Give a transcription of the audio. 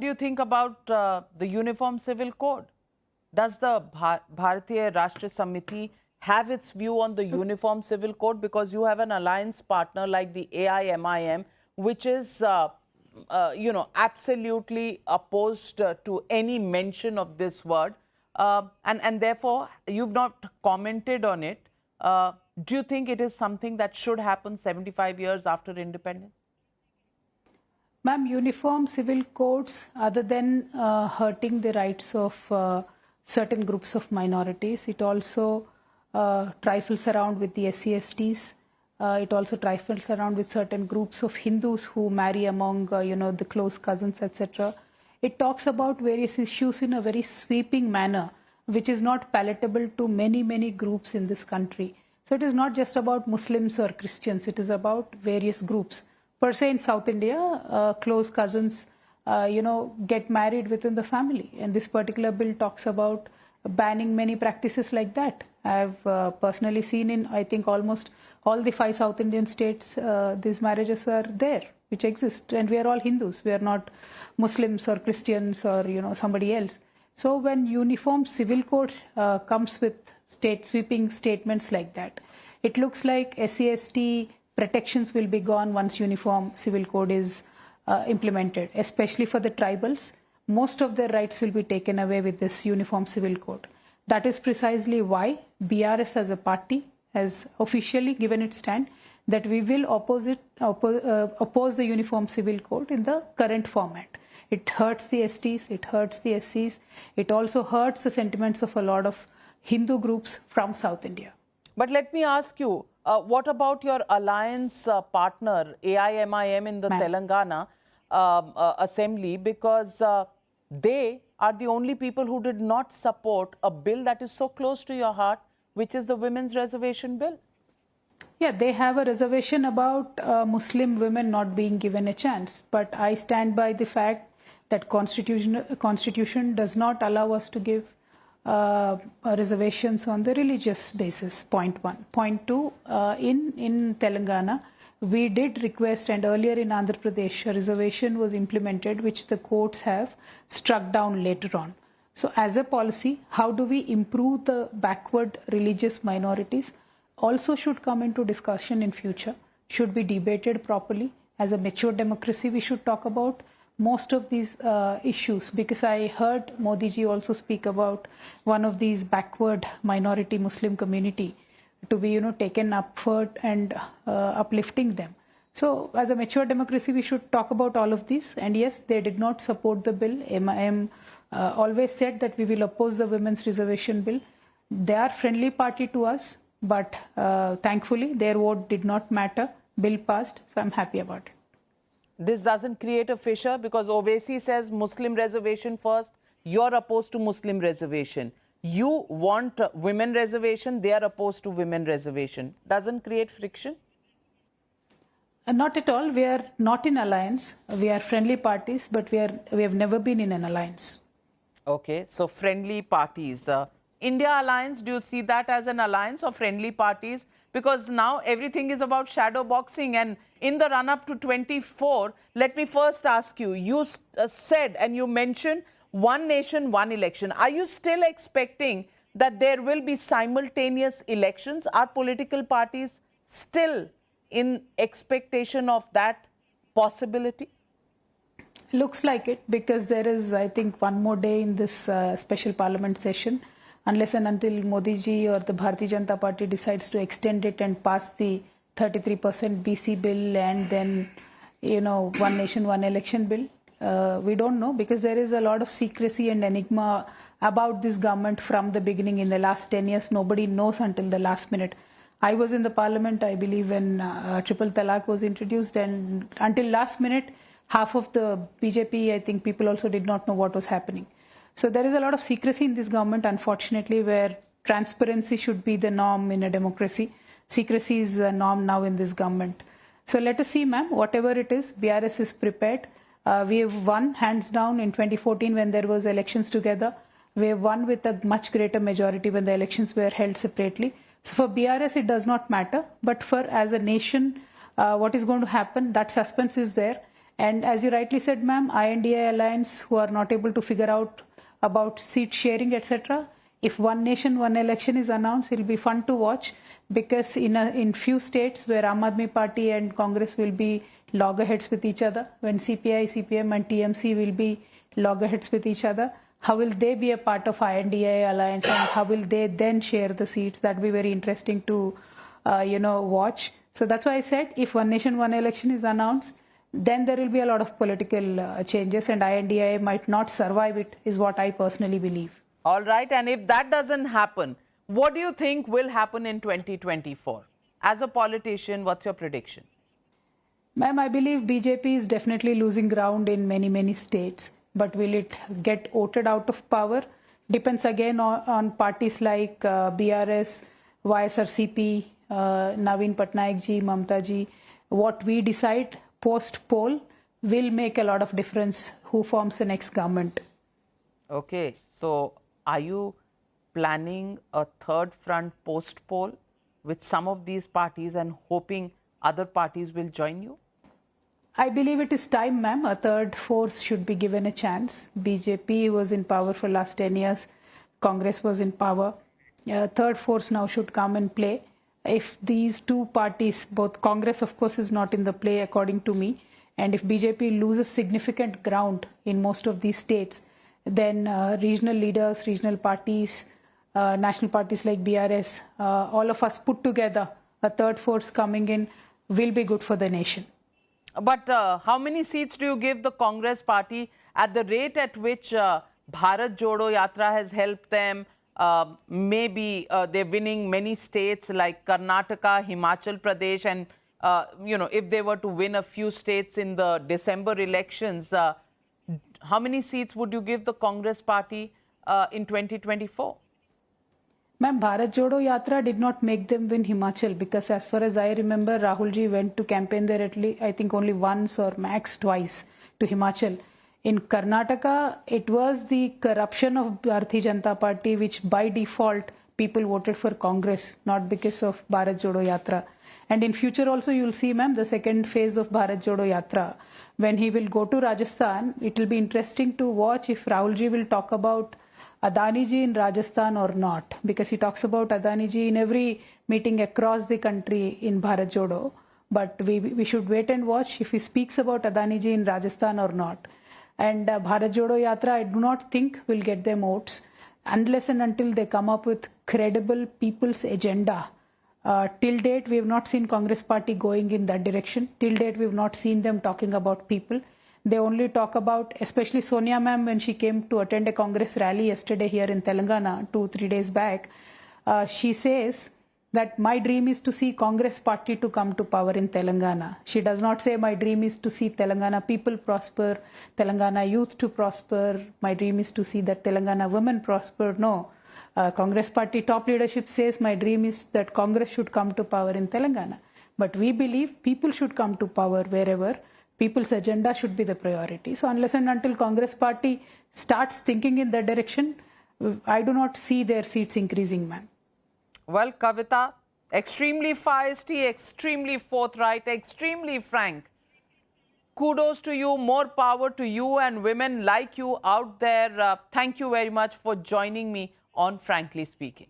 do you think about the Uniform Civil Code? Does the Bharatiya Rashtriya Samiti have its view on the Uniform Civil Code? Because you have an alliance partner like the AIMIM, which is, absolutely opposed to any mention of this word. And therefore, you've not commented on it. Do you think it is something that should happen 75 years after independence? Ma'am, uniform civil codes, other than hurting the rights of certain groups of minorities, it also trifles around with the SCs. It also trifles around with certain groups of Hindus who marry among, the close cousins, etc. It talks about various issues in a very sweeping manner, which is not palatable to many, many groups in this country. So it is not just about Muslims or Christians, it is about various groups. Per se in South India, close cousins, get married within the family. And this particular bill talks about banning many practices like that. I've personally seen in, I think, almost all the 5 South Indian states, these marriages are there, which exist. And we are all Hindus. We are not Muslims or Christians or, somebody else. So when Uniform Civil Code comes with sweeping statements like that, it looks like SC/ST protections will be gone once Uniform Civil Code is implemented, especially for the tribals. Most of their rights will be taken away with this Uniform Civil Code. That is precisely why BRS as a party has officially given its stand that we will oppose the Uniform Civil Code in the current format. It hurts the STs, it hurts the SCs, it also hurts the sentiments of a lot of Hindu groups from South India. But let me ask you, what about your alliance partner, AIMIM in the Telangana Assembly? Because they are the only people who did not support a bill that is so close to your heart, which is the Women's Reservation Bill. Yeah, they have a reservation about Muslim women not being given a chance. But I stand by the fact that Constitution does not allow us to give reservations on the religious basis, point 1. Point 2, in Telangana, we did request, and earlier in Andhra Pradesh, a reservation was implemented, which the courts have struck down later on. So as a policy, how do we improve the backward religious minorities also should come into discussion in future, should be debated properly. As a mature democracy, we should talk about most of these issues, because I heard Modi ji also speak about one of these backward minority Muslim community to be, taken up for and uplifting them. So as a mature democracy, we should talk about all of this. And yes, they did not support the bill. MIM always said that we will oppose the Women's Reservation Bill. They are friendly party to us, but thankfully their vote did not matter. Bill passed, so I'm happy about it. This doesn't create a fissure because Owaisi says Muslim reservation first, you're opposed to Muslim reservation. You want women reservation, they are opposed to women reservation. Doesn't create friction? Not at all. We are not in alliance. We are friendly parties, but we have never been in an alliance. Okay, so friendly parties. India alliance, do you see that as an alliance of friendly parties? Because now everything is about shadow boxing, and in the run-up to 24, let me first ask you, you said and you mentioned one nation, one election. Are you still expecting that there will be simultaneous elections? Are political parties still in expectation of that possibility? Looks like it, because there is, I think, one more day in this special parliament session. Unless and until Modi ji or the Bharatiya Janata Party decides to extend it and pass the 33% BC bill and then, one nation, one election bill, we don't know, because there is a lot of secrecy and enigma about this government from the beginning. In the last 10 years, nobody knows until the last minute. I was in the parliament, I believe, when triple talaq was introduced, and until last minute, half of the BJP, I think, people also did not know what was happening. So there is a lot of secrecy in this government, unfortunately, where transparency should be the norm in a democracy. Secrecy is the norm now in this government. So let us see, ma'am, whatever it is, BRS is prepared. We have won hands down in 2014 when there was elections together. We have won with a much greater majority when the elections were held separately. So for BRS, it does not matter. But for as a nation, what is going to happen, that suspense is there. And as you rightly said, ma'am, INDA alliance who are not able to figure out about seat sharing, etc. If one nation, one election is announced, it will be fun to watch, because in few states where Aam Aadmi Party and Congress will be loggerheads with each other, when CPI, CPM and TMC will be loggerheads with each other, how will they be a part of INDA alliance, and how will they then share the seats? That will be very interesting to watch. So that's why I said, if one nation, one election is announced, then there will be a lot of political changes, and INDA might not survive it, is what I personally believe. All right. And if that doesn't happen, what do you think will happen in 2024? As a politician, what's your prediction? Ma'am, I believe BJP is definitely losing ground in many, many states. But will it get voted out of power? Depends again on parties like BRS, YSRCP, Naveen Patnaik ji, Mamta ji. What we decide post-poll will make a lot of difference who forms the next government. Okay. So are you planning a third front post-poll with some of these parties and hoping other parties will join you? I believe it is time, ma'am. A third force should be given a chance. BJP was in power for last 10 years. Congress was in power. A third force now should come and play. If these two parties, both Congress, of course, is not in the play according to me, and if BJP loses significant ground in most of these states, then regional leaders, regional parties, national parties like BRS, all of us put together, a third force coming in will be good for the nation. But how many seats do you give the Congress party at the rate at which Bharat Jodo Yatra has helped them? Maybe they're winning many states like Karnataka, Himachal Pradesh, and if they were to win a few states in the December elections, how many seats would you give the Congress party in 2024? Ma'am, Bharat Jodo Yatra did not make them win Himachal, because as far as I remember, Rahul ji went to campaign there at least, I think, only once or max twice to Himachal. In Karnataka, it was the corruption of Bharatiya Janata Party which by default people voted for Congress, not because of Bharat Jodo Yatra. And in future also you will see, ma'am, the second phase of Bharat Jodo Yatra. When he will go to Rajasthan, it will be interesting to watch if Rahul ji will talk about Adani ji in Rajasthan or not, because he talks about Adani ji in every meeting across the country in Bharat Jodo. But we should wait and watch if he speaks about Adani ji in Rajasthan or not. And Bharat Jodo Yatra, I do not think will get them votes unless and until they come up with credible people's agenda. Till date, we have not seen Congress party going in that direction. Till date, we have not seen them talking about people. They only talk about, especially Sonia ma'am, when she came to attend a Congress rally yesterday here in Telangana, 2-3 days back, she says that my dream is to see Congress party to come to power in Telangana. She does not say my dream is to see Telangana people prosper, Telangana youth to prosper, my dream is to see that Telangana women prosper. No. Congress party top leadership says my dream is that Congress should come to power in Telangana. But we believe people should come to power wherever. People's agenda should be the priority. So unless and until Congress party starts thinking in that direction, I do not see their seats increasing, ma'am. Well, Kavitha, extremely feisty, extremely forthright, extremely frank. Kudos to you, more power to you and women like you out there. Thank you very much for joining me on Frankly Speaking.